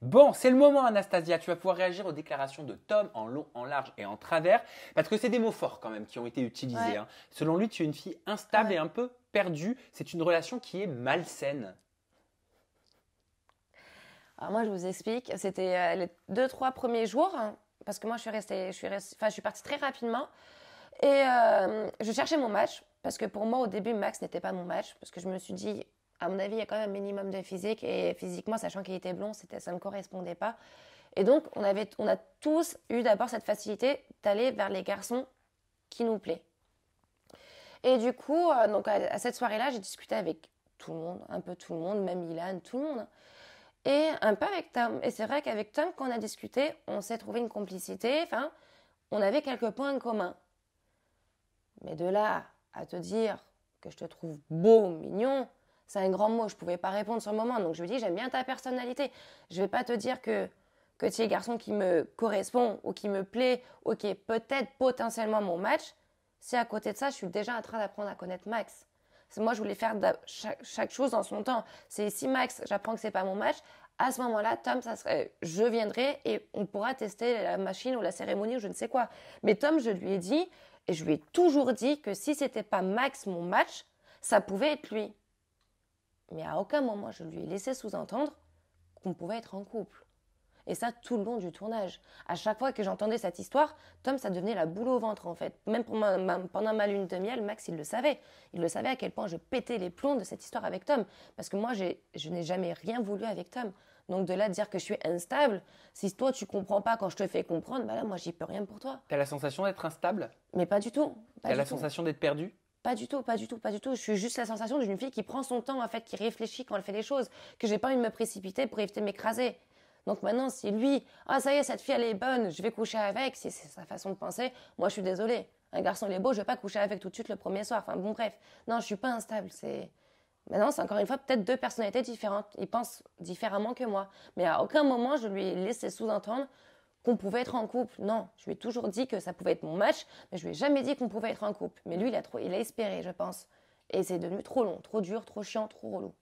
Bon, c'est le moment, Anastasia. Tu vas pouvoir réagir aux déclarations de Tom en long, en large et en travers, parce que c'est des mots forts quand même qui ont été utilisés, Ouais, hein. Selon lui, tu es une fille instable et ouais. un peu perdue. C'est une relation qui est malsaine. Alors moi, je vous explique. C'était les 2, 3 premiers jours, hein, parce que moi, je suis partie très rapidement. Et je cherchais mon match, parce que pour moi, au début, Max n'était pas mon match, parce que je me suis dit, à mon avis, il y a quand même un minimum de physique, et physiquement, sachant qu'il était blond, ça ne me correspondait pas. Et donc, on a tous eu d'abord cette facilité d'aller vers les garçons qui nous plaisent. Et du coup, donc à cette soirée-là, j'ai discuté avec tout le monde, un peu tout le monde, même Ilan, tout le monde. Et un peu avec Tom. Et c'est vrai qu'avec Tom, quand on a discuté, on s'est trouvé une complicité. Enfin, on avait quelques points en commun. Mais de là à te dire que je te trouve beau, mignon, c'est un grand mot. Je ne pouvais pas répondre sur le moment. Donc je lui dis, j'aime bien ta personnalité. Je ne vais pas te dire que tu es le garçon qui me correspond ou qui me plaît ou qui est peut-être potentiellement mon match. Si à côté de ça, je suis déjà en train d'apprendre à connaître Max. Moi, je voulais faire chaque chose dans son temps. C'est si Max, j'apprends que c'est pas mon match, à ce moment-là, Tom, je viendrai et on pourra tester la machine ou la cérémonie ou je ne sais quoi. Mais Tom, je lui ai dit, et je lui ai toujours dit que si c'était pas Max mon match, ça pouvait être lui. Mais à aucun moment, je lui ai laissé sous-entendre qu'on pouvait être en couple. Et ça, tout le long du tournage. À chaque fois que j'entendais cette histoire, Tom, ça devenait la boule au ventre, en fait. Même pendant ma lune de miel, Max, il le savait. Il le savait à quel point je pétais les plombs de cette histoire avec Tom. Parce que moi, je n'ai jamais rien voulu avec Tom. Donc de là, dire que je suis instable, si toi, tu comprends pas quand je te fais comprendre, bah là, moi, j'y peux rien pour toi. T'as la sensation d'être instable? Mais pas du tout. Pas T'as du la tout. sensation d'être perdue? Pas du tout, pas du tout, pas du tout. Je suis juste la sensation d'une fille qui prend son temps, en fait, qui réfléchit quand elle fait les choses, que j'ai pas envie de me précipiter pour éviter de m'écraser. Donc maintenant, si lui, ah ça y est, cette fille elle est bonne, je vais coucher avec, si c'est sa façon de penser, moi je suis désolée. Un garçon il est beau, je vais pas coucher avec tout de suite le premier soir. Enfin bon bref, non, je suis pas instable. C'est maintenant c'est encore une fois peut-être deux personnalités différentes. Il pense différemment que moi, mais à aucun moment je lui ai laissé sous-entendre qu'on pouvait être en couple. Non, je lui ai toujours dit que ça pouvait être mon match, mais je lui ai jamais dit qu'on pouvait être en couple. Mais lui il a espéré, je pense. Et c'est devenu trop long, trop dur, trop chiant, trop relou.